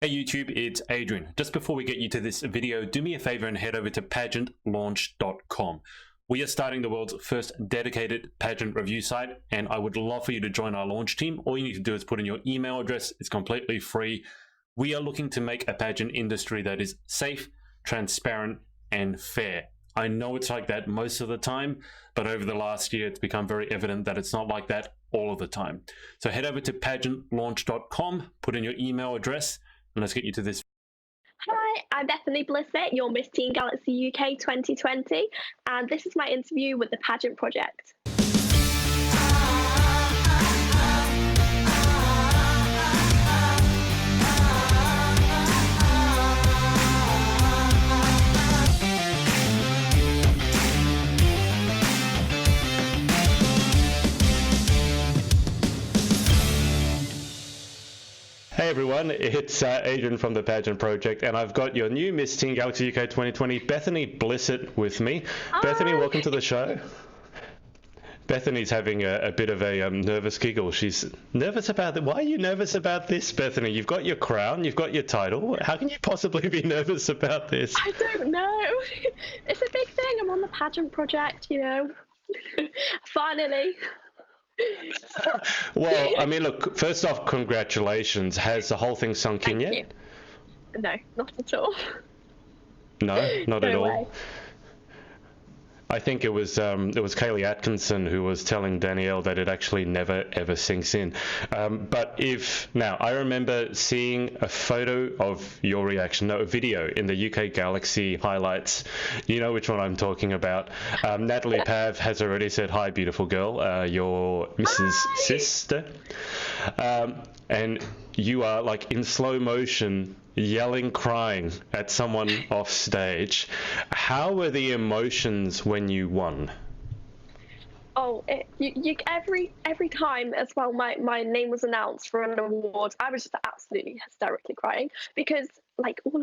Hey YouTube, it's Adrian. Just before we get you to this video, do me a favor and head over to pageantlaunch.com. We are starting the world's first dedicated pageant review site, and I would love for you to join our launch team. All you need to do is put in your email address. It's completely free. We are looking to make a pageant industry that is safe, transparent, and fair. I know it's like that most of the time, but over the last year, it's become very evident that it's not like that all of the time. So head over to pageantlaunch.com, put in your email address, and let's get you to this. Hi, I'm Bethany Blissett, your Miss Teen Galaxy UK 2020, and this is my interview with the Pageant Project. Hey everyone, it's Adrian from the Pageant Project, and I've got your new Miss Teen Galaxy UK 2020, Bethany Blissett, with me. Hi. Bethany, welcome to the show. Bethany's having a bit of a nervous giggle. She's nervous about it. Why are you nervous about this, Bethany? You've got your crown, you've got your title. How can you possibly be nervous about this? I don't know. It's a big thing. I'm on the Pageant Project, you know. Finally. Well, I mean, look, first off, congratulations. Has the whole thing sunk in yet? Thank you. No, not at all. No, not at all. way. I think it was Kaylee Atkinson who was telling Danielle that it actually never ever sinks in. But now I remember seeing a photo of your reaction, no, a video in the UK Galaxy highlights. You know which one I'm talking about. Natalie Pav has already said, "Hi, beautiful girl, you're Mrs. Hi. Sister," and you are like in slow motion yelling, crying at someone off stage. How were the emotions when you won? Oh, every time as well, my name was announced for an award, I was just absolutely hysterically crying because like I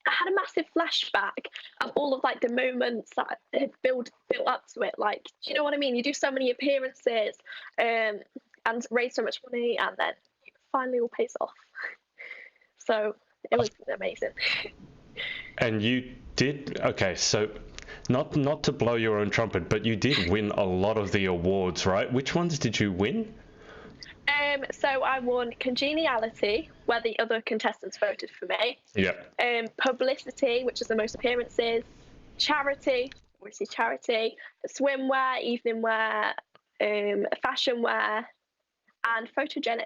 had a massive flashback of all of like the moments that had built up to it. Like, do you know what I mean? You do so many appearances and raise so much money, and then it finally all pays off. So it was amazing. And you did, okay, so not to blow your own trumpet, but you did win a lot of the awards, right? Which ones did you win? So I won Congeniality, where the other contestants voted for me. Yeah. Publicity, which is the most appearances. Charity, obviously charity. Swimwear, evening wear, fashion wear, and photogenic.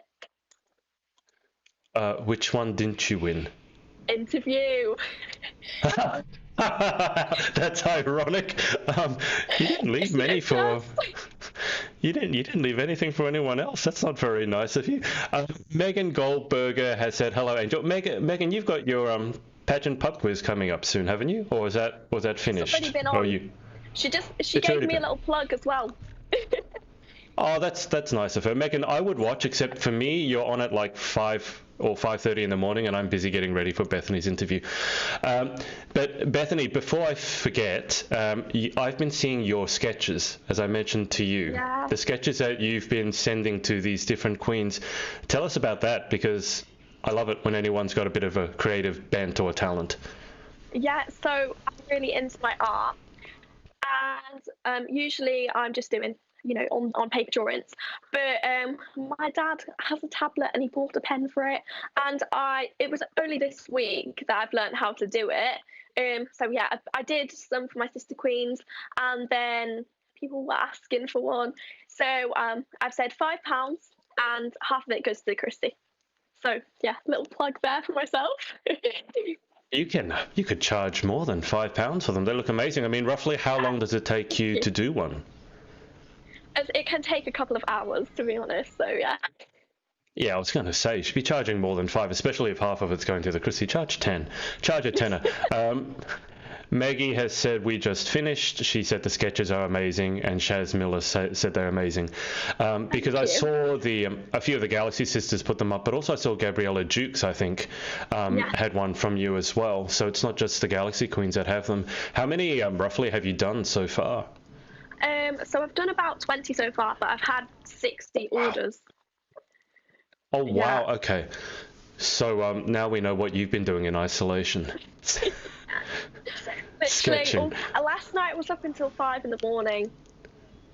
Which one didn't you win? Interview. That's ironic. You didn't leave many for. You didn't leave anything for anyone else. That's not very nice of you. Megan Goldberger has said hello, Angel. Megan, you've got your pageant pub quiz coming up soon, haven't you? Or was that finished? It's already been on. Or you? She gave me a little plug as well. Oh, that's nice of her. Megan, I would watch, except for me, you're on at like 5 or 5:30 in the morning, and I'm busy getting ready for Bethany's interview. But Bethany, before I forget, I've been seeing your sketches, as I mentioned to you. Yeah. The sketches that you've been sending to these different queens. Tell us about that, because I love it when anyone's got a bit of a creative bent or talent. Yeah, so I'm really into my art, and usually I'm just doing, you know, on paper drawings, but my dad has a tablet and he bought a pen for it, and it was only this week that I've learned how to do it. So yeah, I did some for my sister queens, and then people were asking for one, so I've said £5 and half of it goes to the Christie. So yeah, little plug there for myself. You could charge more than £5 for them. They look amazing. I mean, roughly how long does it take you to do one? It can take a couple of hours, to be honest, so yeah. Yeah, I was going to say, you should be charging more than 5, especially if half of it's going to the Christie. Charge 10. Charge a tenner. Maggie has said we just finished. She said the sketches are amazing, and Shaz Miller said they're amazing. Because I saw a few of the Galaxy sisters put them up, but also I saw Gabriella Jukes, I think, had one from you as well. So it's not just the Galaxy queens that have them. How many roughly have you done so far? So I've done about 20 so far, but I've had 60 orders. Oh, wow. Yeah. Okay. So now we know what you've been doing in isolation. Literally, Sketching. last night was up until 5 in the morning.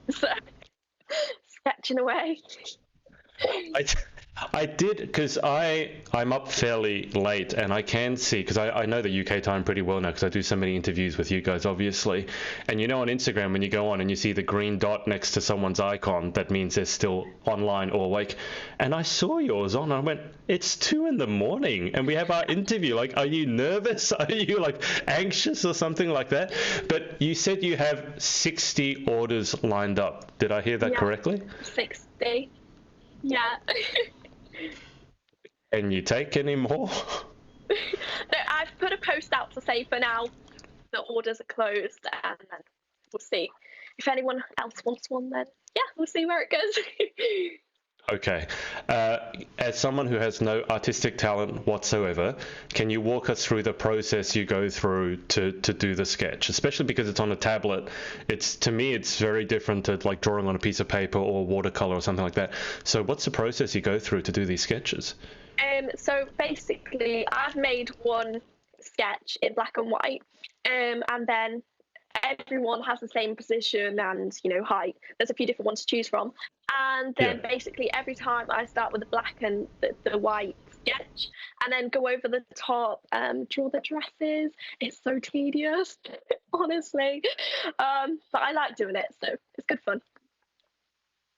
So, sketching away. I did, because I'm up fairly late, and I can see, because I know the UK time pretty well now, because I do so many interviews with you guys, obviously. And you know, on Instagram, when you go on and you see the green dot next to someone's icon, that means they're still online or awake. And I saw yours on, and I went, it's 2 in the morning, and we have our interview. Like, are you nervous? Are you like anxious or something like that? But you said you have 60 orders lined up. Did I hear that correctly? 60. Yeah. Can you take any more? No, I've put a post out to say for now the orders are closed, and then we'll see if anyone else wants one. Then yeah, we'll see where it goes. Okay. As someone who has no artistic talent whatsoever, can you walk us through the process you go through to do the sketch? Especially because it's on a tablet. To me, it's very different to like drawing on a piece of paper or watercolor or something like that. So what's the process you go through to do these sketches? So basically, I've made one sketch in black and white, and then everyone has the same position and height. There's a few different ones to choose from, and then basically every time I start with the black and the white sketch, and then go over the top, draw the dresses. It's so tedious, honestly, but I like doing it, so it's good fun.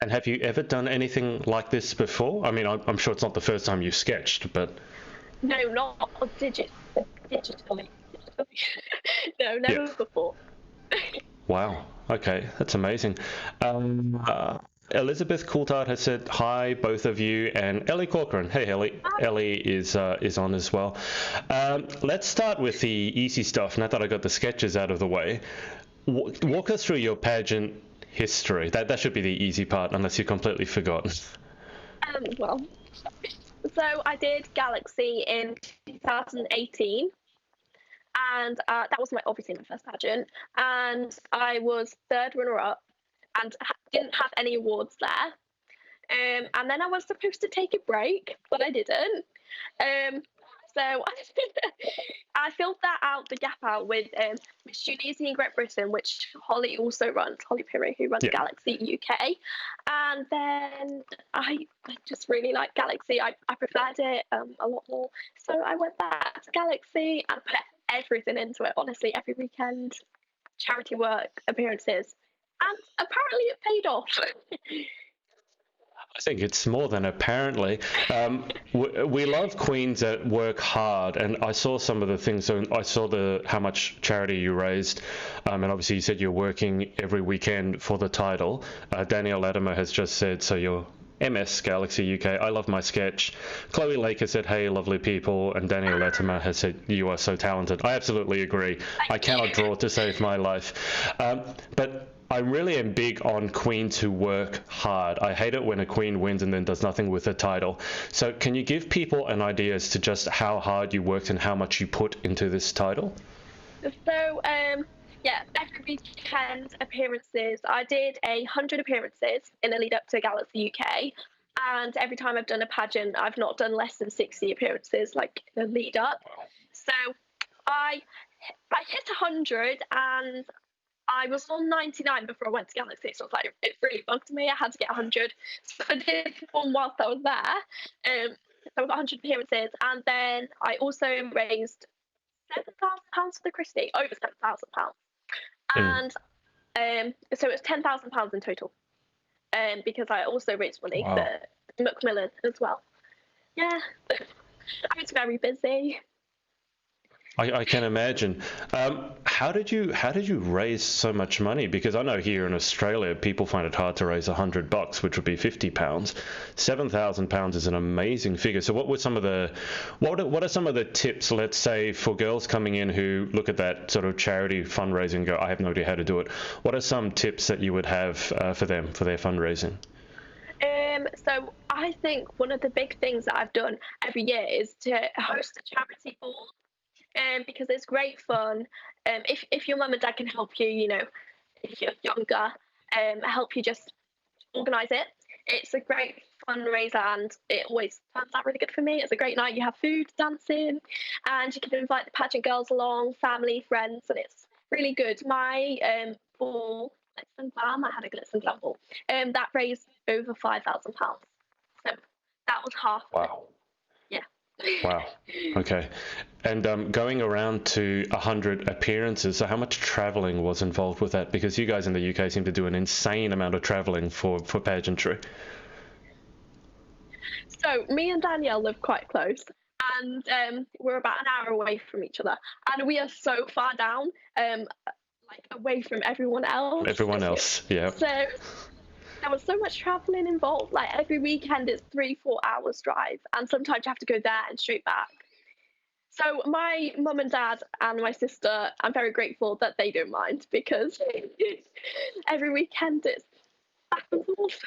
And have you ever done anything like this before? I mean, I'm sure it's not the first time you've sketched, but... No, not digitally. No, never before. Wow. Okay, that's amazing. Elizabeth Coulthard has said hi, both of you, and Ellie Corcoran. Hey, Ellie. Hi. Ellie is on as well. Let's start with the easy stuff. Now that I got the sketches out of the way, walk us through your pageant history. That should be the easy part, unless you've completely forgotten. Well, so I did Galaxy in 2018. And that was obviously my first pageant, and I was third runner-up and didn't have any awards there. And then I was supposed to take a break, but I didn't. So I filled that gap out with Miss Tunisia in Great Britain, which Holly also runs, Holly Pearly, who runs Galaxy UK. And then I just really liked Galaxy. I preferred it a lot more. So I went back to Galaxy and put everything into it, honestly, every weekend, charity work, appearances. And apparently it paid off. I think it's more than apparently. We love queens that work hard, and I saw some of the things. So I saw how much charity you raised, and obviously you said you're working every weekend for the title. Danielle Latimer has just said, so you're MS Galaxy UK. I love my sketch. Chloe Lake has said, hey, lovely people, and Danielle Latimer has said, you are so talented. I absolutely agree. I cannot draw to save my life. But I really am big on queens who work hard. I hate it when a queen wins and then does nothing with the title. So can you give people an idea as to just how hard you worked and how much you put into this title? So, every weekend appearances. I did 100 appearances in the lead up to Galaxy UK. And every time I've done a pageant, I've not done less than 60 appearances, like the lead up. So I hit 100, and I was on 99 before I went to Galaxy, so it really bugged me. I had to get 100. So I did one whilst I was there. So I got 100 appearances, and then I also raised £7,000 for the Christie, over £7,000. And so it was £10,000 in total, because I also raised money for Macmillan as well. Yeah, I was very busy. I can imagine. How did you raise so much money? Because I know here in Australia, people find it hard to raise $100, which would be £50. £7,000 is an amazing figure. So what are some of the tips, let's say, for girls coming in who look at that sort of charity fundraising and go, I have no idea how to do it. What are some tips that you would have for them, for their fundraising? So I think one of the big things that I've done every year is to host a charity ball. Because it's great fun. If your mum and dad can help you, if you're younger, help you just organise it. It's a great fundraiser, and it always turns out really good for me. It's a great night. You have food, dancing, and you can invite the pageant girls along, family, friends, and it's really good. My ball, Glitz and Glam, I had a Glitz and Glam ball, that raised over £5,000. So that was half. Wow. Yeah. Wow. Okay. And going around to 100 appearances, so how much traveling was involved with that? Because you guys in the UK seem to do an insane amount of traveling for pageantry. So me and Danielle live quite close, and we're about an hour away from each other, and we are so far down, like away from everyone else. Everyone else, yeah. So there was so much traveling involved. Like every weekend, it's 3-4 hours drive, and sometimes you have to go there and straight back. So my mum and dad and my sister, I'm very grateful that they don't mind, because every weekend it's back and forth.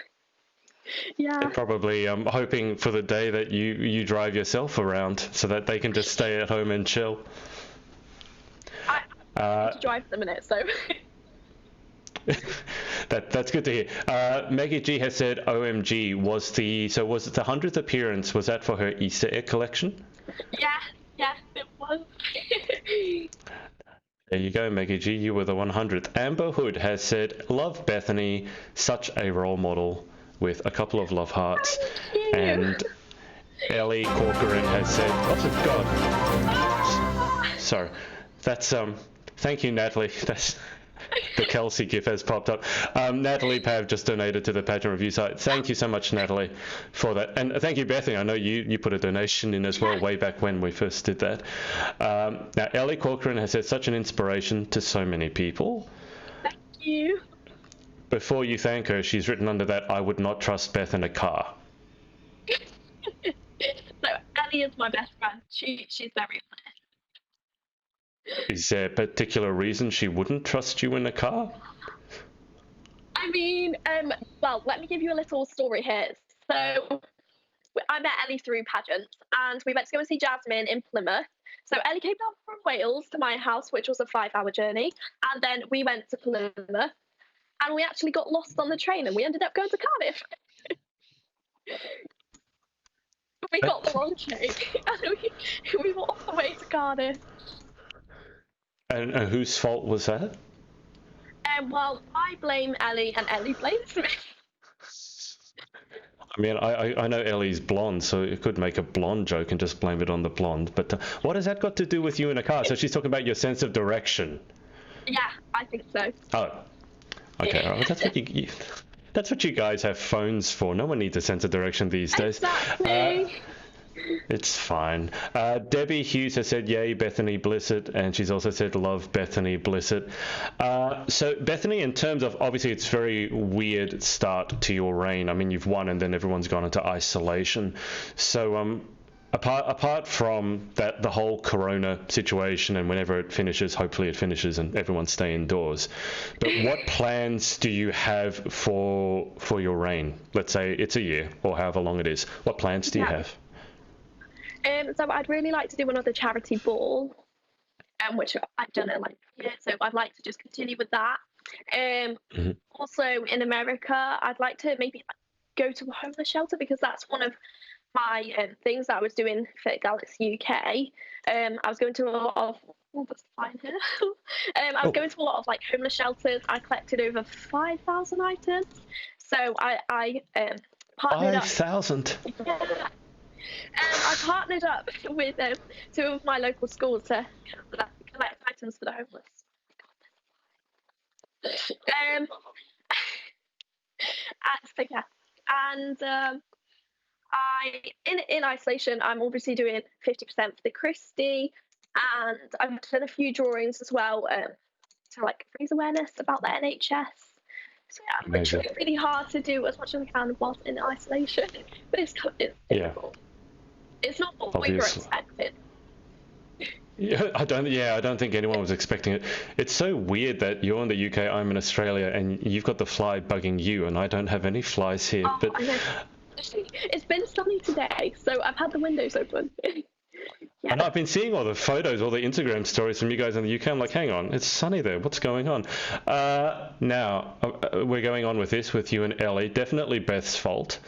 Yeah. They're probably hoping for the day that you drive yourself around so that they can just stay at home and chill. I have to drive them in it, so. That's good to hear. Maggie G has said, "OMG, was it the 100th appearance? Was that for her Easter egg collection?" Yeah, it was. There you go, Maggie G. You were the 100th. Amber Hood has said, "Love Bethany, such a role model," with a couple of love hearts. And Ellie Corcoran has said, "Oh God." Sorry, that's Thank you, Natalie. That's the Kelsey gif has popped up. Natalie Pav just donated to the Pageant Review site. Thank you so much, Natalie, for that. And thank you, Bethany. I know you put a donation in as well way back when we first did that. Now, Ellie Corcoran has said, "Such an inspiration to so many people." Thank you. Before you thank her, she's written under that, "I would not trust Beth in a car." So Ellie is my best friend. She's very honest. Is there a particular reason she wouldn't trust you in a car? I mean, well, let me give you a little story here. So I met Ellie through Pageant, and we went to go and see Jasmine in Plymouth. So Ellie came down from Wales to my house, which was a 5-hour journey, and then we went to Plymouth, and we actually got lost on the train, and we ended up going to Cardiff. We got the wrong train, and we were on the way to Cardiff. And whose fault was that? Well, I blame Ellie, and Ellie blames me. I mean, I know Ellie's blonde, so you could make a blonde joke and just blame it on the blonde. But what has that got to do with you in a car? So she's talking about your sense of direction. Yeah, I think so. Oh, okay. All right. That's what you guys have phones for. No one needs a sense of direction these days. Exactly. It's fine. Debbie Hughes has said, "Yay, Bethany Blissett," and she's also said, "Love Bethany Blissett." So Bethany, in terms of, obviously it's very weird start to your reign. I mean, you've won and then everyone's gone into isolation. So apart from that, the whole corona situation, and whenever it finishes, hopefully it finishes and everyone stay indoors. But what plans do you have for your reign? Let's say it's a year or however long it is. What plans do you have? So I'd really like to do another charity ball, which I've done in like a year, so I'd like to just continue with that. Also in America, I'd like to maybe go to a homeless shelter, because that's one of my things that I was doing for Galaxy UK. I was going to a lot of I was going to a lot of like homeless shelters. I collected over 5,000 items, so I partnered up. 5,000. Yeah. I partnered up with 2 of my local schools to collect items for the homeless. So yeah, and in isolation, I'm obviously doing 50% for the Christie, and I've done a few drawings as well to like raise awareness about the NHS. So yeah, I'm trying really hard to do as much as I can whilst in isolation, but it's difficult. It's not what we were expected. Yeah, I don't think anyone was expecting it. It's so weird that you're in the UK, I'm in Australia, and you've got the fly bugging you, and I don't have any flies here. I know. It's been sunny today, so I've had the windows open. Yeah. And I've been seeing all the photos, all the Instagram stories from you guys in the UK. I'm like, hang on, it's sunny there. What's going on? Now, we're going on with this with you and Ellie. Definitely Beth's fault.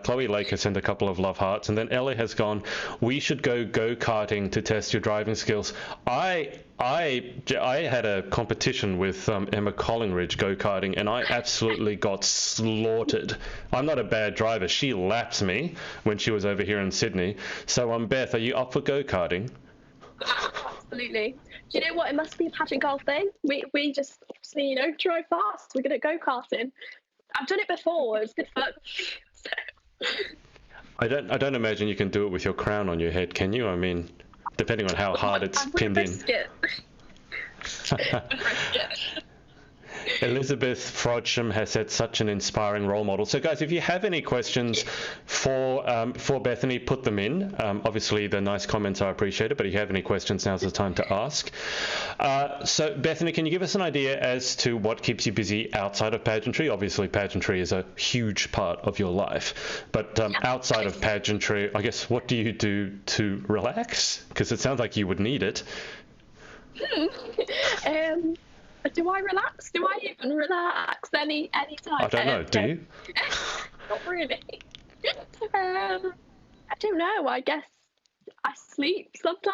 Chloe Lake has sent a couple of love hearts. And then Ellie has gone, we should go-karting to test your driving skills. I had a competition with Emma Collingridge go-karting, and I absolutely got slaughtered. I'm not a bad driver. She laps me when she was over here in Sydney. So, Beth, are you up for go-karting? Absolutely. Do you know what? It must be a pageant golf thing. We just obviously, you know, drive fast. We're going to go-karting. I've done it before. It was good fun. So. I don't imagine you can do it with your crown on your head, can you? I mean, depending on how hard it's pinned in. Elizabeth Frodsham has said such an inspiring role model. So, guys, if you have any questions for Bethany, put them in. Obviously, the nice comments are appreciated, but if you have any questions, now's the time to ask. So, Bethany, can you give us an idea as to what keeps you busy outside of pageantry? Obviously, pageantry is a huge part of your life. But outside of pageantry, I guess, what do you do to relax? Because it sounds like you would need it. Do I relax? Do I even relax any time? I don't know. Do you? Not really. I don't know. I guess I sleep sometimes.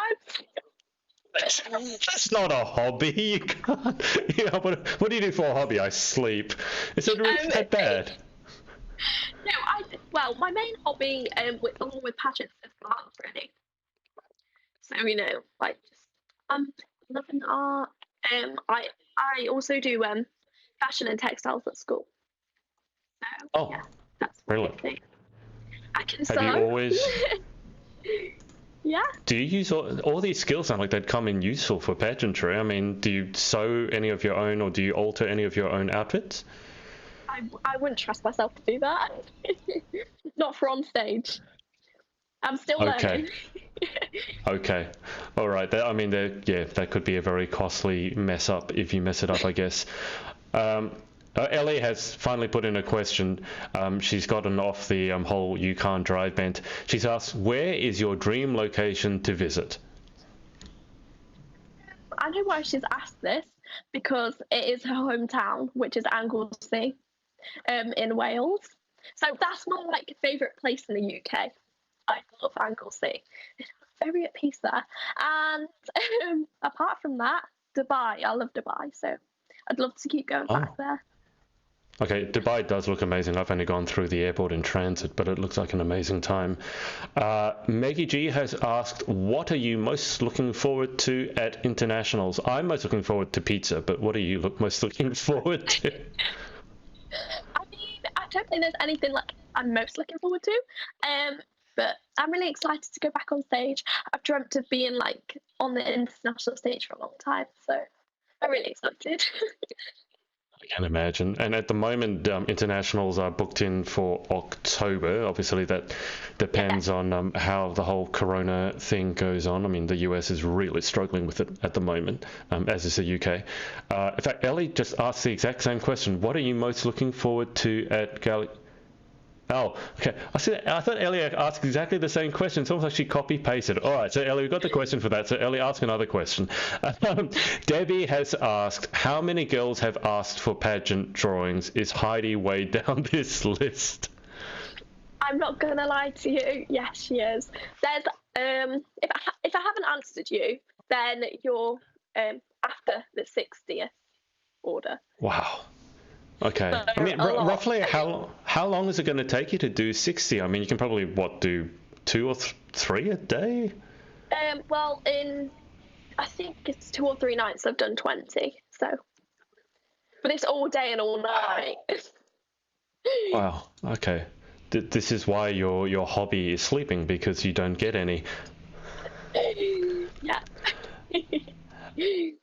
That's not a hobby. You can't. Yeah, what do you do for a hobby? I sleep. Is it really that bad? No, well, my main hobby, along with pageants, is art, really. So, you know, like, just loving art. I also do fashion and textiles at school. So, yeah, that's my thing. I can sew. Have you always? Yeah. Do you use all these skills? Sound like they'd come in useful for pageantry. I mean, do you sew any of your own, or do you alter any of your own outfits? I wouldn't trust myself to do that. Not for Onstage. I'm still learning. Okay. All right. That could be a very costly mess up if you mess it up, I guess. Ellie has finally put in a question. She's gotten off the whole you can't drive bent. She's asked, where is your dream location to visit? I know why she's asked this, because it is her hometown, which is Anglesey, in Wales. So that's my favourite place in the UK. I love Anglesey. It's very at peace there. And apart from that, Dubai. I love Dubai, so I'd love to keep going back there. Okay, Dubai does look amazing. I've only gone through the airport in transit, but it looks like an amazing time. Maggie G has asked, what are you most looking forward to at internationals? I'm most looking forward to pizza, but what are you most looking forward to? I mean, I don't think there's anything I'm most looking forward to. But I'm really excited to go back on stage. I've dreamt of being on the international stage for a long time, so I'm really excited. I can imagine. And at the moment, internationals are booked in for October. Obviously, that depends on how the whole corona thing goes on. I mean, the US is really struggling with it at the moment, as is the UK. In fact, Ellie just asked the exact same question. What are you most looking forward to at Oh, okay. I thought Ellie asked exactly the same question. It's almost like she copy-pasted. All right, so Ellie, we've got the question for that. So Ellie, ask another question. Debbie has asked, how many girls have asked for pageant drawings? Is Heidi way down this list? I'm not going to lie to you. Yes, she is. There's, if I haven't answered you, then you're after the 60th order. Wow. Okay. I mean, roughly how long is it going to take you to do 60? I mean, you can probably, do 2 or 3 a day? Well, I think it's 2 or 3 nights I've done 20, so. But it's all day and all night. Wow. Okay. This is why your hobby is sleeping, because you don't get any. Yeah.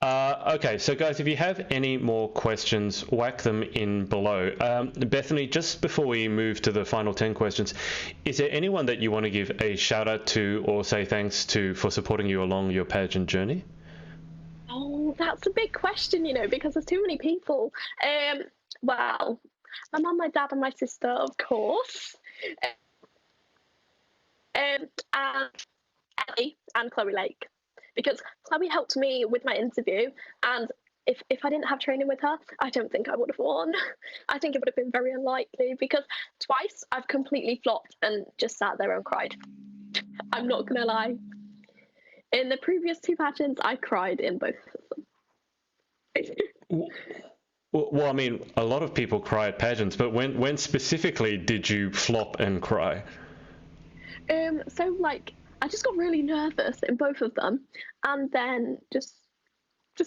Okay, so guys, if you have any more questions, whack them in below. Bethany, just before we move to the final 10 questions, is there anyone that you want to give a shout out to or say thanks to for supporting you along your pageant journey? Oh, that's a big question, because there's too many people. Well, my mum, my dad, and my sister, of course. And Ellie and Chloe Lake, because Chloe helped me with my interview, and if I didn't have training with her, I don't think I would have won. I think it would have been very unlikely, because twice I've completely flopped and just sat there and cried. I'm not gonna lie. In the previous 2 pageants, I cried in both of them. Well, I mean, a lot of people cry at pageants, but when specifically did you flop and cry? So like, I just got really nervous in both of them, and then just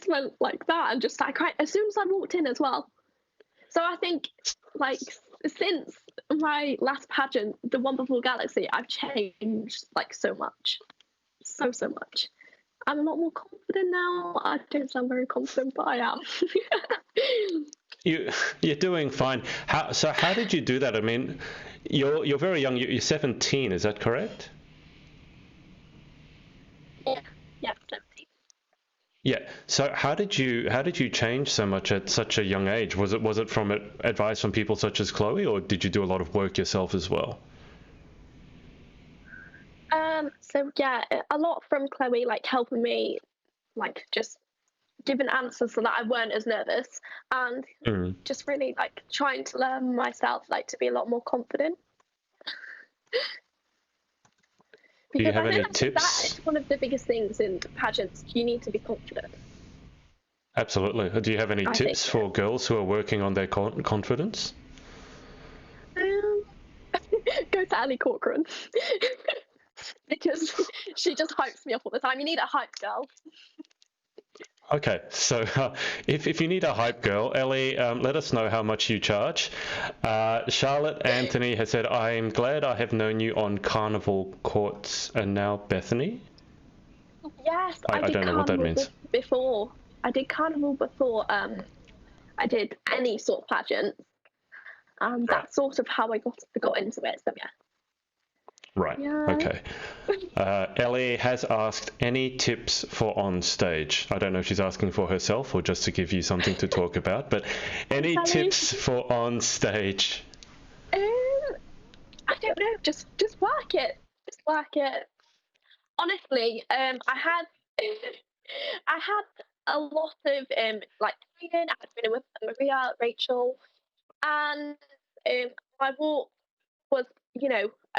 went like that and just started crying as soon as I walked in as well. So I think, like, since my last pageant, the one before Galaxy, I've changed like so much, so much. I'm a lot more confident now. I don't sound very confident, but I am. You're doing fine. How did you do that? I mean, you're very young. You're 17, is that correct? Yeah, 17. Yeah. So how did you change so much at such a young age? Was it from advice from people such as Chloe, or did you do a lot of work yourself as well? So yeah, a lot from Chloe, like helping me, like just giving answers so that I weren't as nervous, and just really like trying to learn myself, like to be a lot more confident. Do you have I any think tips? that is one of the biggest things in pageants. You need to be confident. Absolutely. Do you have any tips for girls who are working on their confidence? Go to Ellie Corcoran. Because she just hypes me up all the time. You need a hype girl. Okay, so if you need a hype girl, Ellie, let us know how much you charge. Charlotte Anthony has said, I'm glad I have known you on Carnival Courts and now Bethany. Yes, I don't know what that means. Before. I did Carnival before I did any sort of pageant. That's sort of how I got into it, so yeah. Right, yeah. Okay. Ellie has asked any tips for Onstage. I don't know if she's asking for herself or just to give you something to talk about, but any tips for Onstage? I don't know, just work it. Just work it. Honestly, I had a lot of like training. I've been with Maria, Rachel, and my walk was,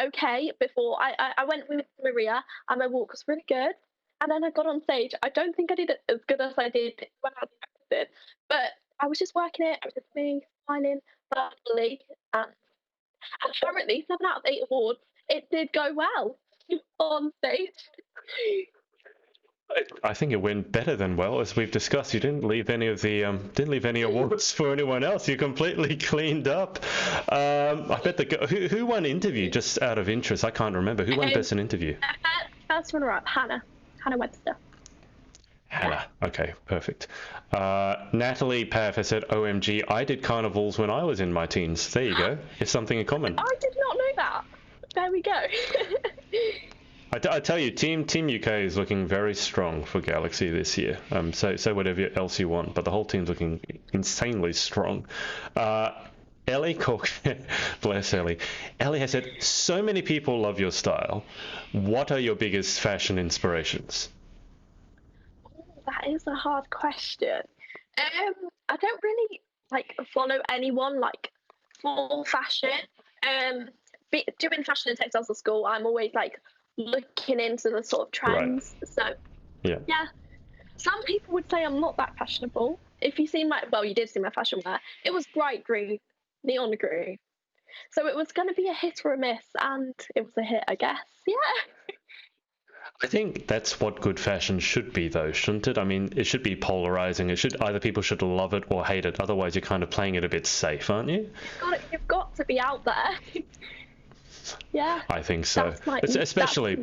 okay before I went with Maria, and my walk was really good, and then I got on stage. I don't think I did it as good as I did when I practiced, but I was just working it. I was just being smiling, bubbly, and apparently 7 out of 8 awards. It did go well on stage. I think it went better than well, as we've discussed. You didn't leave any of the awards for anyone else. You completely cleaned up. I bet who won interview, just out of interest. I can't remember who won best in interview. First runner up, Hannah Webster. Hannah. Okay, perfect. Natalie Pav has said, OMG, I did carnivals when I was in my teens. There you go. It's something in common. I did not know that. There we go. I tell you, Team UK is looking very strong for Galaxy this year. Say whatever else you want, but the whole team's looking insanely strong. Ellie Cook, bless Ellie. Ellie has said, so many people love your style. What are your biggest fashion inspirations? That is a hard question. I don't really follow anyone for fashion. Doing fashion and textiles at school, I'm always looking into the sort of trends. Right. So yeah. Some people would say I'm not that fashionable. If you seen you did see my fashion wear. It was bright green, neon green. So it was going to be a hit or a miss, and it was a hit, I guess. Yeah. I think that's what good fashion should be, though, shouldn't it? I mean, it should be polarizing. Either people should love it or hate it. Otherwise, you're kind of playing it a bit safe, aren't you? You've got to be out there. Yeah. I think so. Especially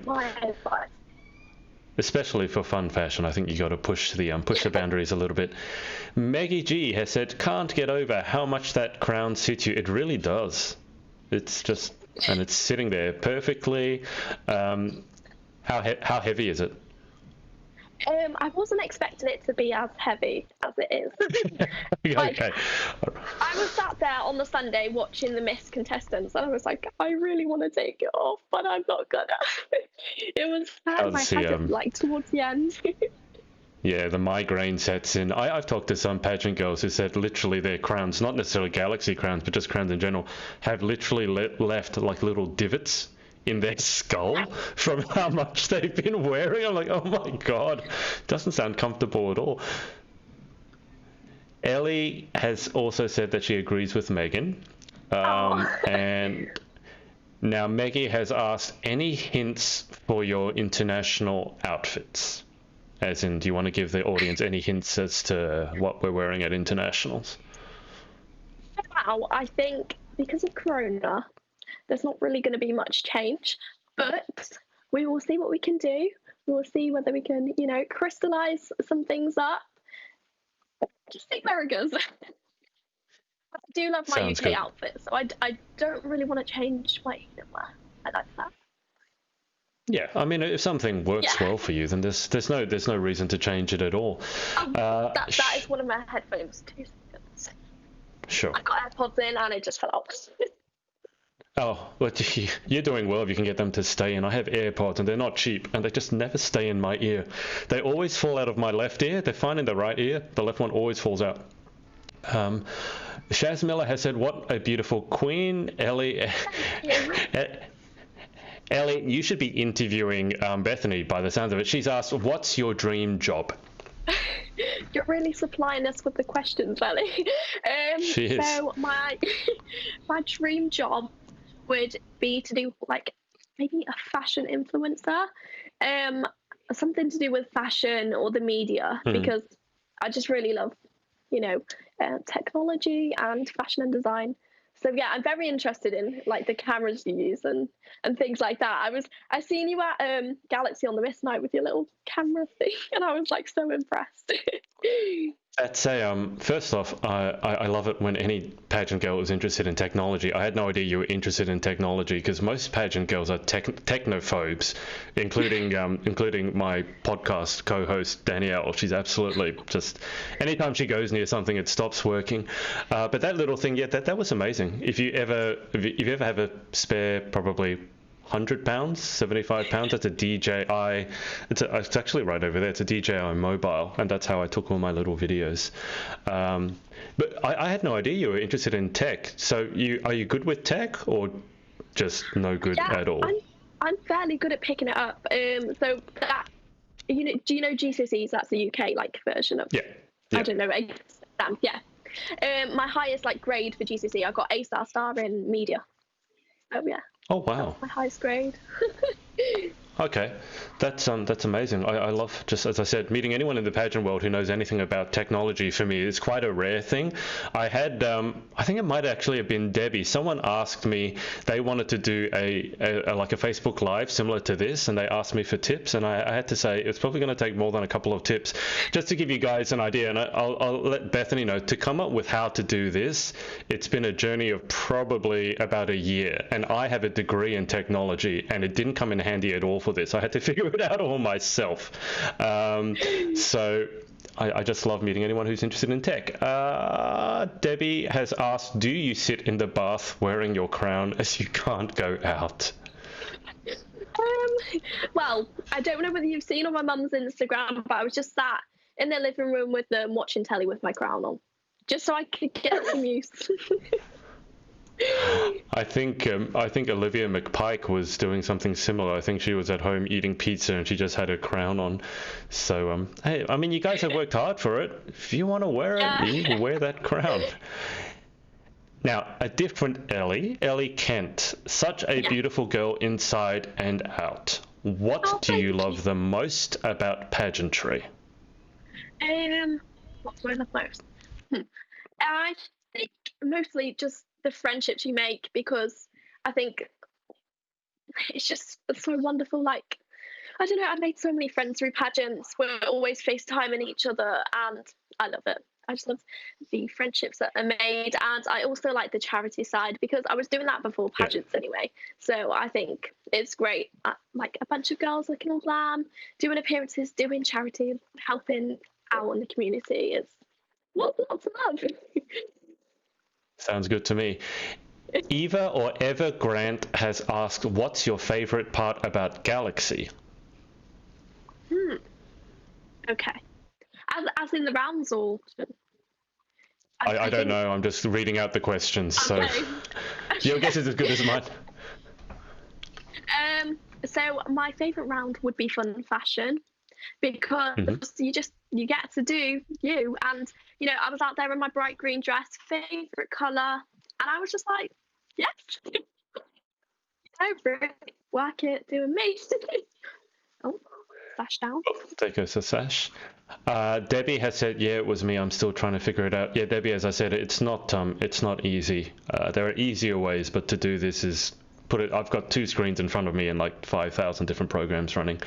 for fun fashion, I think you got to push the boundaries a little bit. Maggie G has said, "Can't get over how much that crown suits you. It really does. It's just, and it's sitting there perfectly." How heavy is it? I wasn't expecting it to be as heavy as it is. Like, Okay. I was sat there on the Sunday watching the Miss contestants, and I was like, I really want to take it off, but I'm not gonna. It was sad. I had it like towards the end. Yeah, the migraine sets in. I've talked to some pageant girls who said literally their crowns, not necessarily galaxy crowns, but just crowns in general, have literally left like little divots in their skull from how much they've been wearing. I'm like, oh my God, doesn't sound comfortable at all. Ellie has also said that she agrees with Megan. And now Maggie has asked, any hints for your international outfits? As in, do you want to give the audience any hints as to what we're wearing at internationals? Wow, I think because of Corona, there's not really going to be much change, but we will see what we can do. We will see whether we can, crystallize some things up. Just see where it goes. I do love my Sounds UK good. outfit, so I don't really want to change my England wear. I like that. Yeah, I mean, if something works well for you, then there's no reason to change it at all. That is one of my headphones. 2 seconds. Sure. I got AirPods in and it just fell out. Oh, well, you're doing well if you can get them to stay in. I have AirPods and they're not cheap and they just never stay in my ear. They always fall out of my left ear. They're fine in the right ear. The left one always falls out. Shaz Miller has said, what a beautiful queen. Ellie, you should be interviewing Bethany by the sounds of it. She's asked, what's your dream job? You're really supplying us with the questions, Ellie. She is. So my dream job would be to do like maybe a fashion influencer, something to do with fashion or the media, because I just really love, technology and fashion and design. So yeah, I'm very interested in like the cameras you use and things like that. I seen you at Galaxy on the Miss night with your little camera thing, and I was like so impressed. I'd say, first off, I love it when any pageant girl is interested in technology. I had no idea you were interested in technology because most pageant girls are technophobes, including my podcast co-host Danielle. She's absolutely just, anytime she goes near something, it stops working. But that little thing, yeah, that was amazing. If you ever have a spare, probably £100, £75. That's a DJI. It's actually right over there. It's a DJI mobile, and that's how I took all my little videos. But I had no idea you were interested in tech. So are you good with tech, or just no good at all? I'm fairly good at picking it up. So that do you know GCSEs? That's the UK like version of. Yeah. I don't know. Yeah. My highest like grade for GCSE, I got A star in media. Oh yeah. Oh wow! That's my highest grade. Okay, that's amazing. I love, just as I said, meeting anyone in the pageant world who knows anything about technology. For me, is quite a rare thing. I had, I think it might actually have been Debbie. Someone asked me, they wanted to do a Facebook Live similar to this, and they asked me for tips, and I had to say it's probably going to take more than a couple of tips, just to give you guys an idea. And I'll let Bethany know, to come up with how to do this. It's been a journey of probably about a year, and I have a degree in technology, and it didn't come in handy at all for this. I had to figure it out all myself. So I just love meeting anyone who's interested in tech. Debbie has asked, do you sit in the bath wearing your crown as you can't go out? Well, I don't know whether you've seen on my mum's Instagram, but I was just sat in the living room with them watching telly with my crown on, just so I could get some use. I think Olivia McPike was doing something similar. I think she was at home eating pizza and she just had her crown on. So hey, I mean, you guys have worked hard for it. If you want to wear it, you can wear that crown. Now, a different Ellie Kent, such a beautiful girl inside and out. What do you love the most about pageantry? What do I love most? I think mostly just the friendships you make, because I think it's just so wonderful. Like, I don't know, I've made so many friends through pageants. We're always FaceTiming each other, and I love it. I just love the friendships that are made, and I also like the charity side, because I was doing that before pageants anyway. So I think it's great. Like a bunch of girls looking all glam, doing appearances, doing charity, helping out in the community. Lots of love. Sounds good to me. Eva or Ever Grant has asked, what's your favorite part about Galaxy? Okay. As in the rounds or? I don't know. I'm just reading out the questions, Okay. so your guess is as good as mine. So my favourite round would be fun fashion, because you get to do you, and I was out there in my bright green dress, favourite colour, and I was just like, yes, really work it, doing me. Oh, sash down. There goes the sash. Debbie has said, yeah, it was me. I'm still trying to figure it out. Yeah, Debbie, as I said, it's not easy. There are easier ways, but to do this is I've got 2 screens in front of me and like 5,000 different programs running.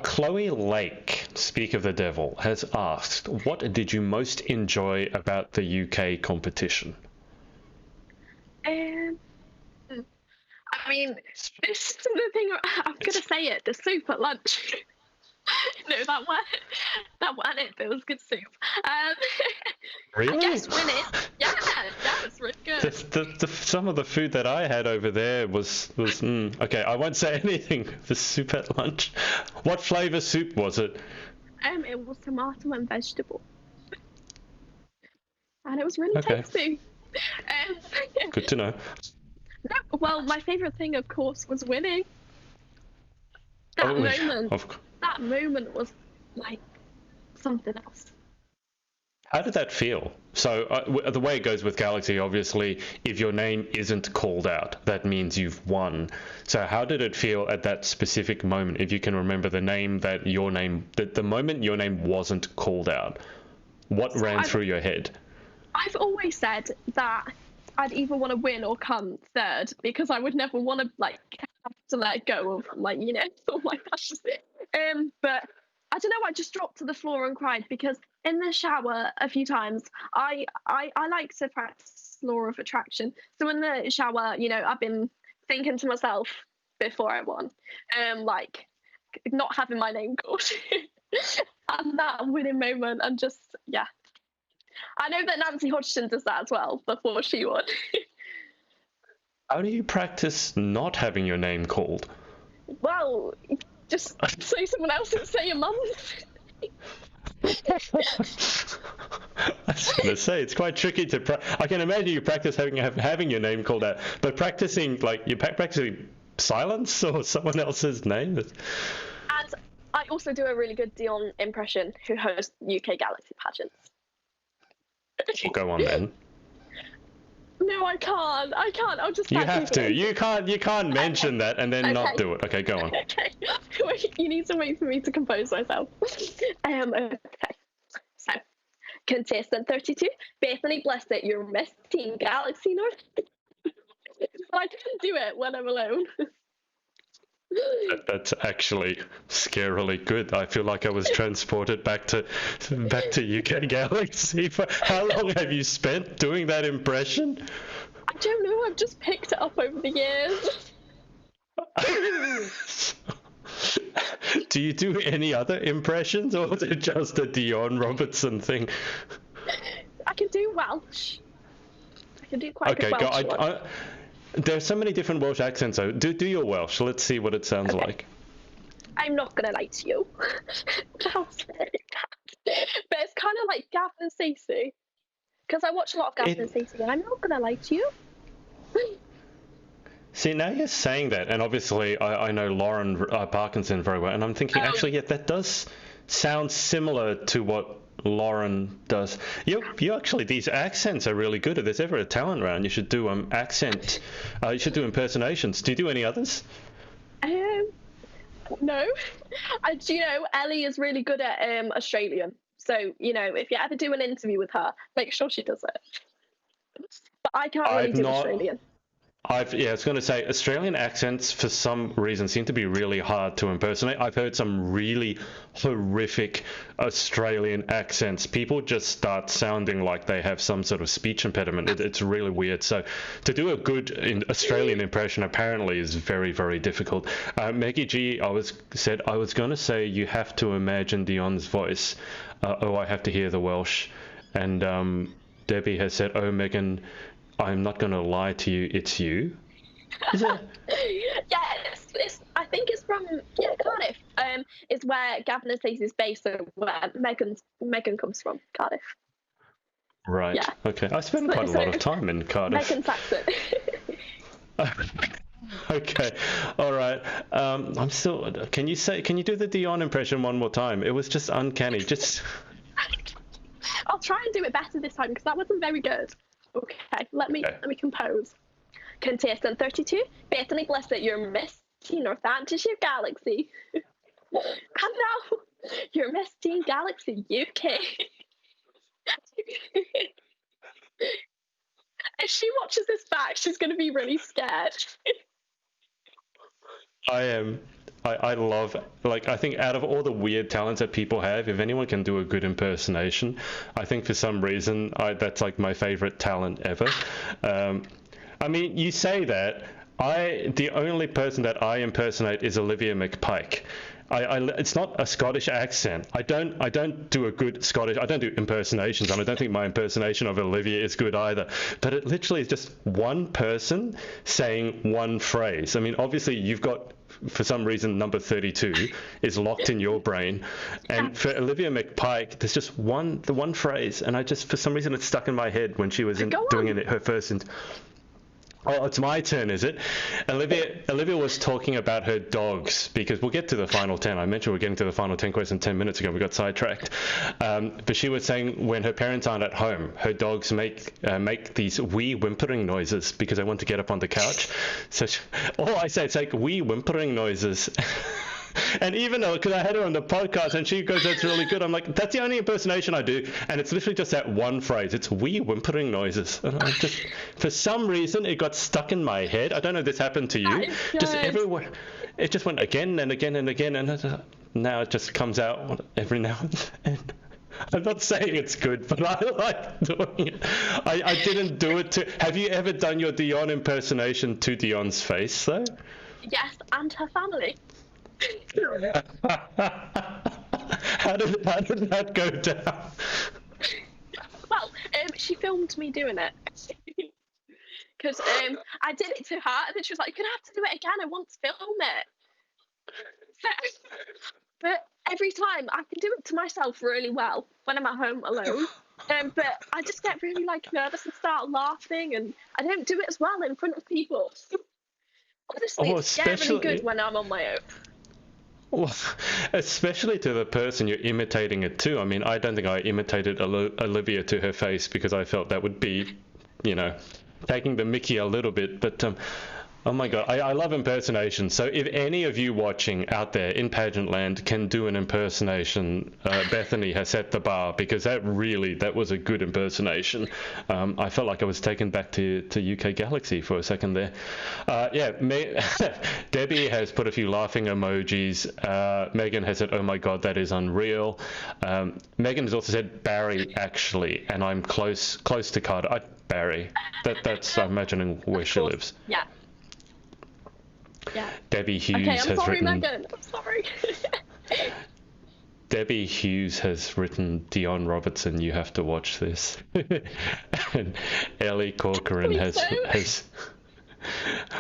Chloe Lake, speak of the devil, has asked, what did you most enjoy about the UK competition? I mean, this is the thing. I'm gonna say it. The soup at lunch. No, that weren't it. It was good soup. Really? I guess winning. Yeah, that was really good. Some of the food that I had over there was okay. I won't say anything. The soup at lunch. What flavour soup was it? It was tomato and vegetable, and it was really tasty. Good to know. No, well, my favourite thing, of course, was winning. That moment was like something else. How did that feel? So the way it goes with Galaxy, obviously, if your name isn't called out, that means you've won. So how did it feel at that specific moment? If you can remember the moment your name wasn't called out, what ran through your head? I've always said that I'd either want to win or come third, because I would never want to have to let go of all my passions. But I don't know, I just dropped to the floor and cried, because in the shower a few times I like to practice law of attraction. So in the shower, I've been thinking to myself before I won, not having my name called. And that winning moment, and just I know that Nancy Hodgson does that as well before she won. How do you practice not having your name called? Well, just say someone else's, say your mum's. I was going to say, it's quite tricky to I can imagine you practice having your name called out, but practicing, you're practicing silence or someone else's name. And I also do a really good Dion impression, who hosts UK Galaxy pageants. We'll go on then. No, I can't. I'll just. You have to. You can't mention that and then not do it. Okay, go on. Okay. Wait, you need to wait for me to compose myself. Okay. So, contestant 32, Bethany Blissett, your Miss Team Galaxy North. But I can't do it when I'm alone. That's actually scarily good. I feel like I was transported back to UK Galaxy. How long have you spent doing that impression? I don't know. I've just picked it up over the years. Do you do any other impressions, or is it just a Dion Robertson thing? I can do Welsh. I can do quite good Welsh. Okay, there's so many different Welsh accents, though. Do your Welsh. Let's see what it sounds like. I'm not going to lie to you. I'll say that. But it's kind of like Gav and Stacey. Because I watch a lot of Gav and Stacey, and I'm not going to lie to you. See, now you're saying that, and obviously I know Lauren Parkinson very well, and I'm thinking, actually, yeah, that does sound similar to what Lauren does. You actually, these accents are really good. If there's ever a talent round, you should do you should do impersonations. Do you do any others? No. Ellie is really good at Australian. So, if you ever do an interview with her, make sure she does it. But I can't really do Australian. I was going to say, Australian accents for some reason seem to be really hard to impersonate. I've heard some really horrific Australian accents. People just start sounding like they have some sort of speech impediment. It's really weird. So to do a good Australian impression apparently is very, very difficult. Maggie G, I was going to say you have to imagine Dion's voice. I have to hear the Welsh. And Debbie has said, "Oh, Megan, I'm not going to lie to you. It's you." Is it? Yeah, I think it's from Cardiff. Is where Gavin Estates is based, so where Megan comes from, Cardiff. Right. Yeah. Okay. I spent quite a lot of time in Cardiff. Megan's accent. Okay. All right. I'm still. Can you do the Dion impression one more time? It was just uncanny. Just. I'll try and do it better this time because that wasn't very good. Okay. Let me compose. Contestant 32, Bethany Blissett, your Miss Teen Northamptonshire Galaxy. And now, your Miss Teen Galaxy UK. If she watches this back, she's going to be really scared. I am. I love, I think out of all the weird talents that people have, if anyone can do a good impersonation, I think for some reason that's like my favorite talent ever. I mean, you say that. The only person that I impersonate is Olivia McPike. It's not a Scottish accent. I don't do a good Scottish. I don't do impersonations, and I don't think my impersonation of Olivia is good either. But it literally is just one person saying one phrase. I mean, obviously you've got, for some reason, number 32 is locked in your brain, and for Olivia McPike, there's just the one phrase, and for some reason it's stuck in my head when she was doing it her first. Oh, it's my turn, is it? Olivia was talking about her dogs, because we'll get to the final 10. I mentioned we're getting to the final 10 questions 10 minutes ago. We got sidetracked. But she was saying when her parents aren't at home, her dogs make these wee whimpering noises because they want to get up on the couch. So I say, it's like wee whimpering noises. And even though, because I had her on the podcast and she goes, "That's really good," I'm like, that's the only impersonation I do. And it's literally just that one phrase. It's wee whimpering noises. And I just, for some reason, it got stuck in my head. I don't know if this happened to you. Just everywhere. It just went again and again and again. And now it just comes out every now and then. I'm not saying it's good, but I like doing it. I didn't do it to... Have you ever done your Dion impersonation to Dion's face, though? Yes, and her family. How did that go down? Well, she filmed me doing it because I did it to her, and then she was like, "You're gonna have to do it again. I want to film it." But every time I can do it to myself really well when I'm at home alone. But I just get really nervous and start laughing, and I don't do it as well in front of people. Honestly, it's really good when I'm on my own. Well, especially to the person you're imitating it to. I mean, I don't think I imitated Olivia to her face because I felt that would be, taking the mickey a little bit. But oh my God, I love impersonations. So if any of you watching out there in pageant land can do an impersonation, Bethany has set the bar, because that was a good impersonation. I felt like I was taken back to UK Galaxy for a second there. Debbie has put a few laughing emojis. Megan has said, "Oh my God, that is unreal." Megan has also said Barry, actually, and I'm close to Carter. Barry. That's I'm imagining where she lives. Yeah. Yeah. Debbie Hughes Megan. I'm sorry. Debbie Hughes has written, "Dion Robertson, you have to watch this." And Ellie Corcoran has.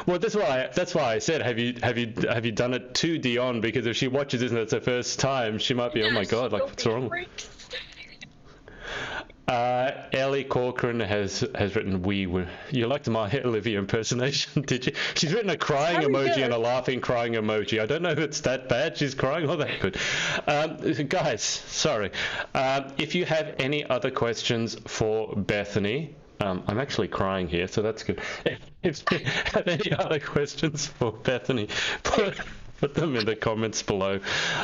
Well, that's why I said, have you done it to Dion? Because if she watches this and it's her first time, she might be, "Oh my God, what's wrong?" Ellie Corcoran has written, you liked my Olivia impersonation, did you? She's written a crying emoji and a laughing crying emoji. I don't know if it's that bad, she's crying, or that good. Guys, sorry. If you have any other questions for Bethany, I'm actually crying here, so that's good. If you have any other questions for Bethany, put them in the comments below.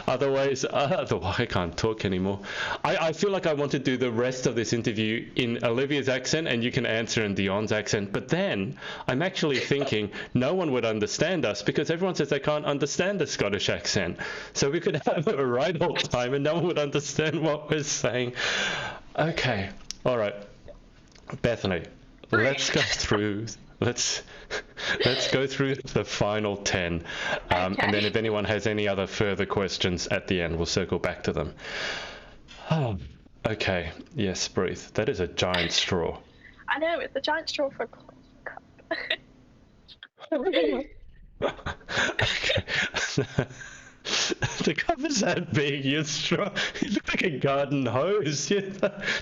Otherwise, I can't talk anymore. I feel like I want to do the rest of this interview in Olivia's accent, and you can answer in Dion's accent. But then I'm actually thinking no one would understand us, because everyone says they can't understand the Scottish accent. So we could have a right old time and no one would understand what we're saying. Okay. All right. Bethany, let's go through the final 10, and then if anyone has any other further questions at the end, we'll circle back to them. Okay, yes, breathe. That is a giant straw. I know, it's a giant straw for a cup. Okay. The cup is that big, you straw. You look like a garden hose. You're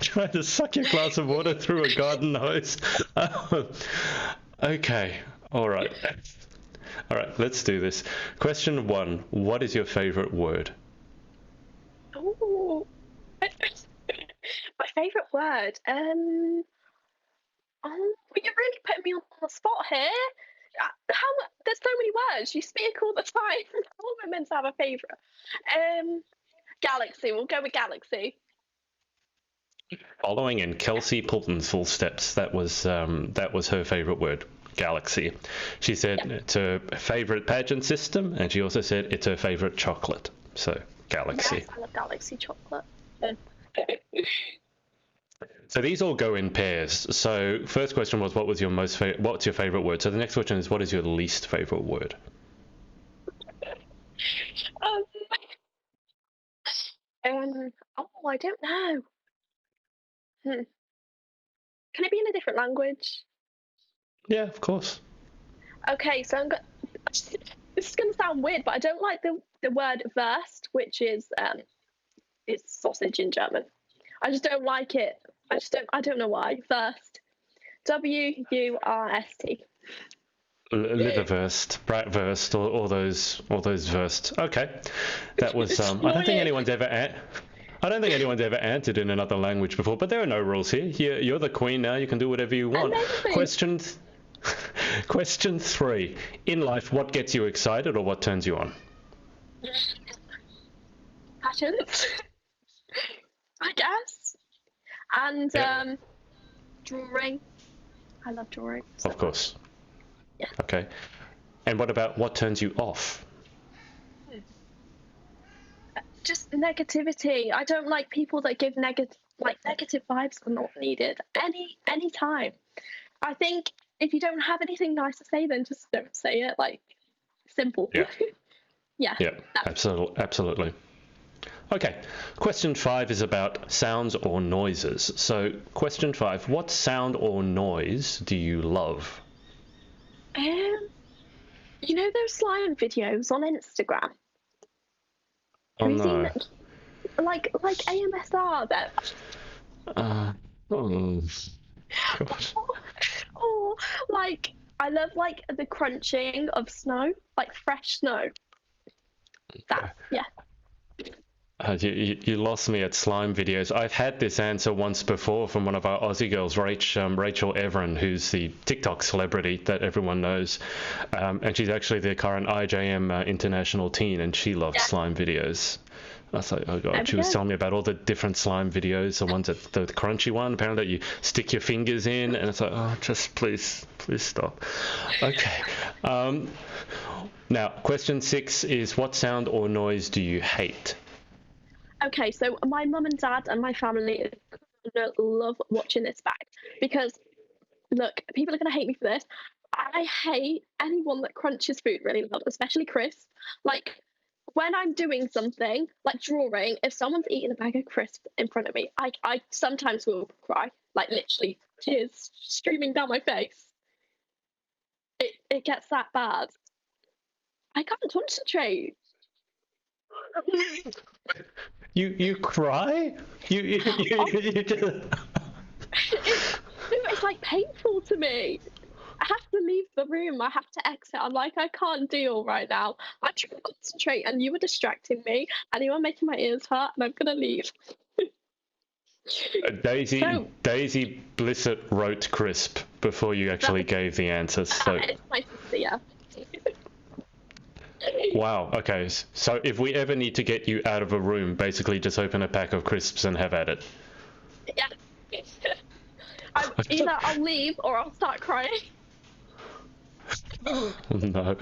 trying to suck your glass of water through a garden hose. Okay, all right. All right, let's do this. Question 1. What is your favorite word? Ooh. My favourite word. Oh, you're really putting me on the spot here. How there's so many words. You speak all the time. How am I meant to have a favourite? Galaxy. We'll go with galaxy. Following in Kelsey Pulten's footsteps, that was her favorite word, galaxy. She said it's her favorite pageant system, and she also said it's her favorite chocolate. So galaxy. Yes, I love galaxy chocolate. So these all go in pairs. So first question was, what's your favorite word? So the next question is, what is your least favorite word? I don't know. Can it be in a different language? Yeah, of course. Okay, so this is going to sound weird, but I don't like the word Wurst, which is it's sausage in German. I just don't like it. I don't know why. Wurst. Wurst. Liverwurst, bratwurst, all those wurst. Okay, that was. I don't think anyone's ever answered in another language before, but there are no rules here. You're the queen now. You can do whatever you want. Amazing. Question 3. In life, what gets you excited or what turns you on? Pageants, I guess. And drawing. I love drawing. So of course. Yeah. Okay. And what turns you off? Just negativity. I don't like people that give negative vibes are not needed any time. I think if you don't have anything nice to say, then just don't say it. Like, simple. Yeah. Yeah. Yeah. Absolutely. Okay. Question 5 is about sounds or noises. So, question 5: what sound or noise do you love? You know those slime videos on Instagram? Oh, Have you no. seen like AMSR that? Oh, God. Oh, like I love like the crunching of snow, like fresh snow. That yeah. You lost me at slime videos. I've had this answer once before from one of our Aussie girls, Rachel Everin, who's the TikTok celebrity that everyone knows. And she's actually the current IJM international teen, and she loves slime videos. I was like, oh God. She was telling me about all the different slime videos, the ones that the crunchy one, apparently that you stick your fingers in, and it's like, oh, just please stop. Okay. Now, question 6 is, what sound or noise do you hate? Okay, so my mum and dad and my family are gonna love watching this back because, look, people are gonna hate me for this. I hate anyone that crunches food really loud, especially crisps. Like when I'm doing something like drawing, if someone's eating a bag of crisps in front of me, I sometimes will cry, like literally tears streaming down my face. It gets that bad. I can't concentrate. You cry? You just... It's like painful to me. I have to leave the room. I have to exit. I'm like, I can't deal right now. I'm trying to concentrate, and you were distracting me, and you were making my ears hurt, and I'm gonna leave. Daisy Blissett wrote crisp before you actually gave the answers. So it's my sister, yeah. Wow. Okay. So if we ever need to get you out of a room, basically just open a pack of crisps and have at it. Yeah. Either I'll leave or I'll start crying. No.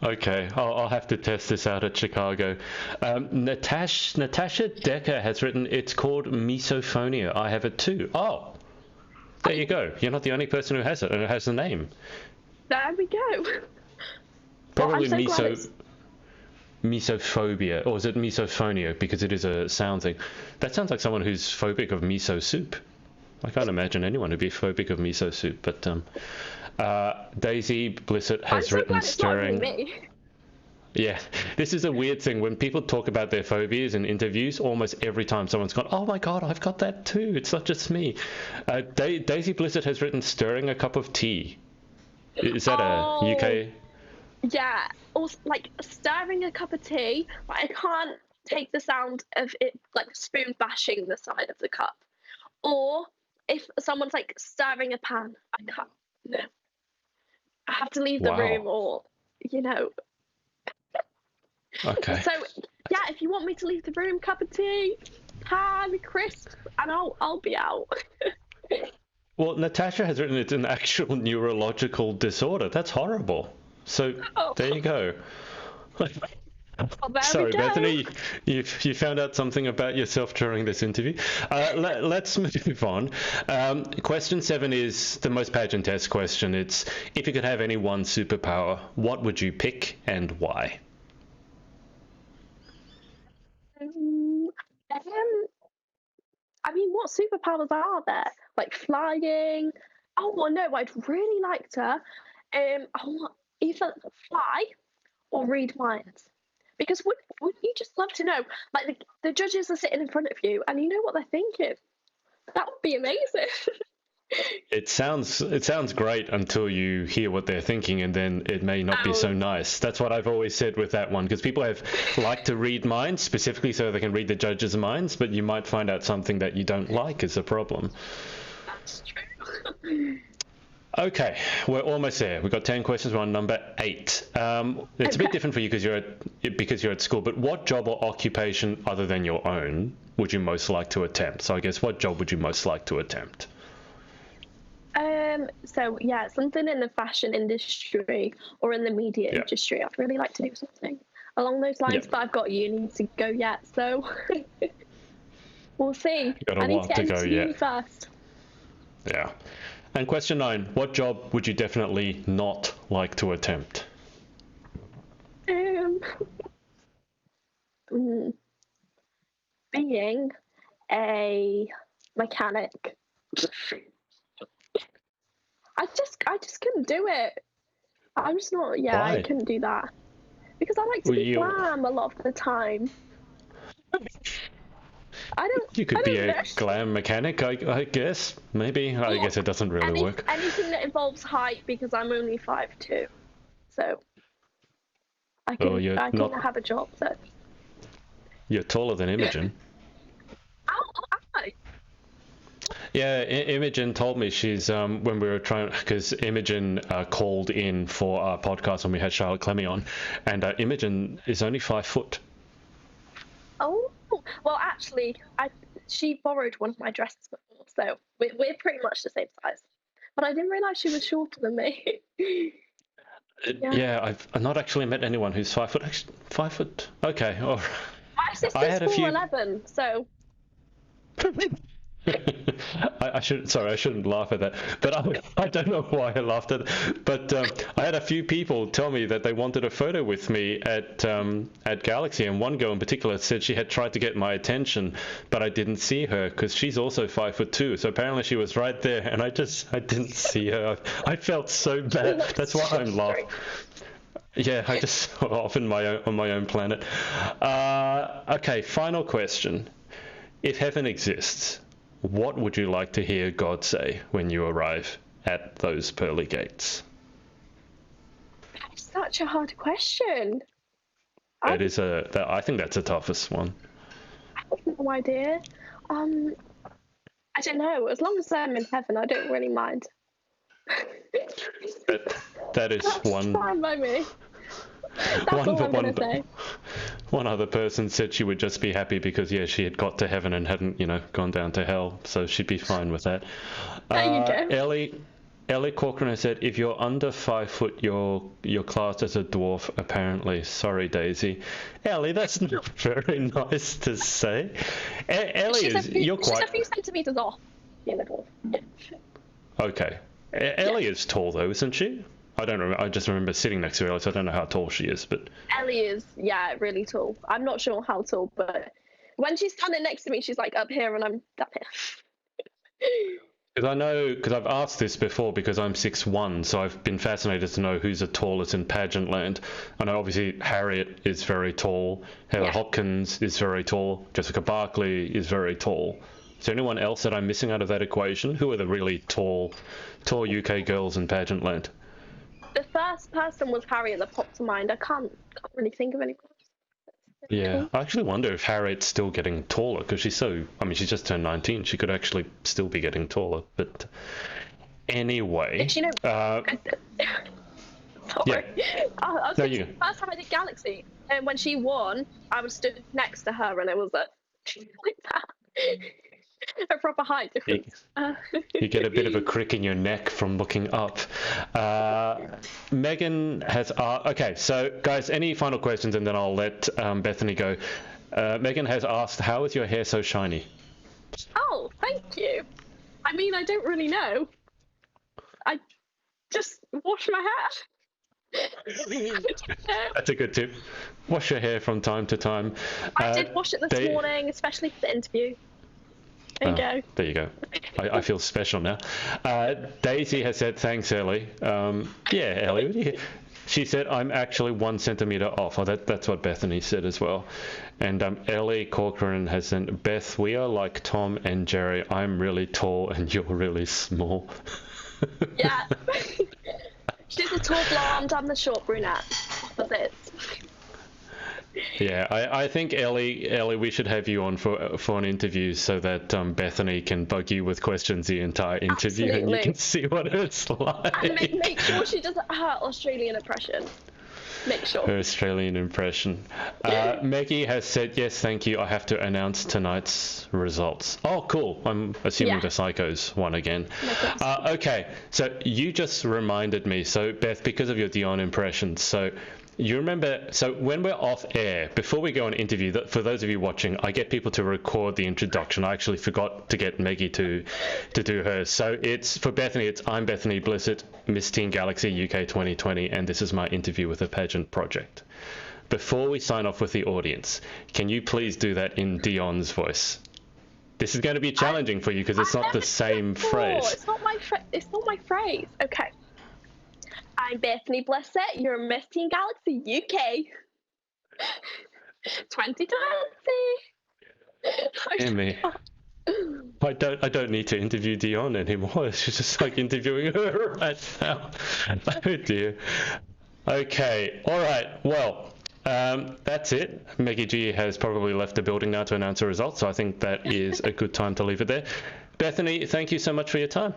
Okay. I'll have to test this out at Chicago. Natasha Decker has written, it's called Misophonia. I have it too. Oh, there you go. You're not the only person who has it, and it has a name. There we go. Probably well, I'm so misophobia, or is it misophonia, because it is a sound thing? That sounds like someone who's phobic of miso soup. I can't imagine anyone who'd be phobic of miso soup. But Daisy Blissett has written stirring. Me. Yeah, this is a weird thing. When people talk about their phobias in interviews, almost every time someone's gone, "Oh my God, I've got that too. It's not just me." Daisy Blissett has written stirring a cup of tea. Is that a UK? Yeah, also like stirring a cup of tea, but I can't take the sound of it like spoon bashing the side of the cup. Or if someone's like stirring a pan, I can't. No, I have to leave the room, or Okay. So yeah, if you want me to leave the room, cup of tea, pan, crisp, and I'll be out. Well, Natasha has written it's an actual neurological disorder. That's horrible. So there you go. Sorry, Bethany, you found out something about yourself during this interview. Let's move on. Question 7 is the most pageant test question. It's, if you could have any one superpower, what would you pick and why? I mean, what superpowers are there? Like flying? Oh, well, no, I'd really like to either fly or read minds. Because wouldn't you just love to know? Like, the judges are sitting in front of you and you know what they're thinking. That would be amazing. It sounds great until you hear what they're thinking, and then it may not be so nice. That's what I've always said with that one, because people like to read minds specifically so they can read the judges' minds, but you might find out something that you don't like is a problem. That's true. Okay, we're almost there. We've got 10 questions. We're on number 8. It's a bit different for you because you're at school, but what job or occupation other than your own would you most like to attempt? So I guess, what job would you most like to attempt? So yeah, something in the fashion industry or in the media industry. I'd really like to do something along those lines, but I've got uni to go yet, so we'll see. I need to get into uni first. Yeah. And question 9, what job would you definitely not like to attempt? Being a mechanic. I just couldn't do it. I'm just not. Yeah, Why? I couldn't do that because I like to be glam a lot of the time. You could be a glam mechanic, I guess. Maybe. I guess it doesn't really work. Anything that involves height, because I'm only 5'2", so I can have a job. So you're taller than Imogen. Yeah, Imogen told me she's when we were trying, because Imogen called in for our podcast when we had Charlotte Clemmy on, and Imogen is only 5 foot. Oh, well, actually, she borrowed one of my dresses before, so we're pretty much the same size. But I didn't realise she was shorter than me. Yeah, I've not actually met anyone who's 5 foot. 5 foot. Okay. Oh. My sister's 4'11", so. I shouldn't laugh at that, but I don't know why I laughed at it. But I had a few people tell me that they wanted a photo with me at Galaxy, and one girl in particular said she had tried to get my attention, but I didn't see her because she's also 5'2". So apparently she was right there, and I didn't see her. I felt so bad. That's why I'm laughing. Yeah, I just off on my own planet. Okay, final question. If heaven exists, what would you like to hear God say when you arrive at those pearly gates? That's such a hard question. I think that's the toughest one. I have no idea. I don't know. As long as I'm in heaven, I don't really mind. That is one. Fine by me. That's all I'm going to say. One other person said she would just be happy because, she had got to heaven and hadn't, gone down to hell, so she'd be fine with that. There you go. Ellie Corcoran has said, if you're under 5 foot, you're classed as a dwarf, apparently. Sorry, Daisy. Ellie, that's not very nice to say. Ellie, you're quite... She's a few centimetres off being a dwarf. Okay. Ellie is tall, though, isn't she? I don't remember. I just remember sitting next to Ellie, so I don't know how tall she is. But Ellie is, yeah, really tall. I'm not sure how tall, but when she's standing next to me, she's like up here and I'm up here. because I know, because I've asked this before, because I'm 6'1", so I've been fascinated to know who's the tallest in pageant land. I know obviously Harriet is very tall, Heather Hopkins is very tall, Jessica Barkley is very tall. Is there anyone else that I'm missing out of that equation? Who are the really tall UK girls in pageant land? The first person was Harriet that popped to mind. I can't really think of anyone else. Yeah, I actually wonder if Harriet's still getting taller, because she's she's just turned 19. She could actually still be getting taller. But anyway, you know, sorry. Yeah. I was No, thinking, the first time I did Galaxy, and when she won, I was stood next to her, and it was like that. A proper height difference. You get a bit of a crick in your neck from looking up. Megan has okay, so guys, any final questions, and then I'll let Bethany go. Megan has asked, how is your hair so shiny? Oh, thank you. I mean, I don't really know. I just wash my hair. That's a good tip. Wash your hair from time to time. I did wash it this morning, especially for the interview. There you go. There you go. I feel special now. Daisy has said, thanks, Ellie. Yeah, Ellie. She said, I'm actually 1 centimeter off. Oh, that's what Bethany said as well. And Ellie Corcoran has said, Beth, we are like Tom and Jerry. I'm really tall and you're really small. Yeah. She's a tall blonde. I'm the short brunette. Opposites. Yeah, I think Ellie, we should have you on for an interview so that Bethany can bug you with questions the entire interview. Absolutely. And you can see what it's like. And make sure she does her Australian impression. Make sure. Her Australian impression. Maggie has said, yes, thank you. I have to announce tonight's results. Oh, cool. I'm assuming the Psychos won again. Okay, so you just reminded me. So, Beth, because of your Dion impressions, so you remember, so when we're off air, before we go on interview, for those of you watching, I get people to record the introduction. I actually forgot to get Maggie to do hers. So it's, for Bethany, I'm Bethany Blissett, Miss Teen Galaxy UK 2020, and this is my interview with the Pageant Project. Before we sign off with the audience, can you please do that in Dion's voice? This is going to be challenging for you because it's not the same phrase. It's not my phrase. Okay. I'm Bethany Blissett, your Miss Teen Galaxy UK 2020. Amy, I don't need to interview Dion anymore. She's just like interviewing her right now. Oh dear. Okay, all right. Well, that's it. Maggie G has probably left the building now to announce the results, so I think that is a good time to leave it there. Bethany, thank you so much for your time.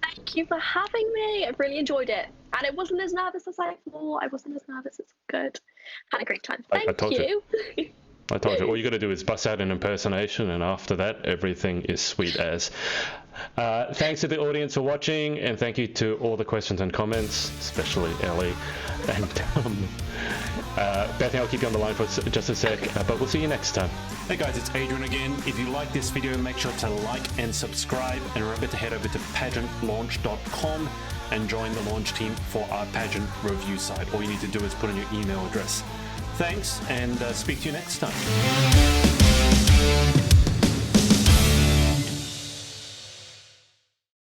Thank you for having me. I've really enjoyed it. And it wasn't as nervous as I thought. I wasn't as nervous. It's good. Had a great time. Thank you. I told you. All you got to do is bust out an impersonation, and after that, everything is sweet as. Thanks to the audience for watching, and thank you to all the questions and comments, especially Ellie. And Bethany, I'll keep you on the line for just a sec, but we'll see you next time. Hey guys, it's Adrian again. If you like this video, make sure to like and subscribe, and remember to head over to pageantlaunch.com and join the launch team for our pageant review site. All you need to do is put in your email address. Thanks, and speak to you next time.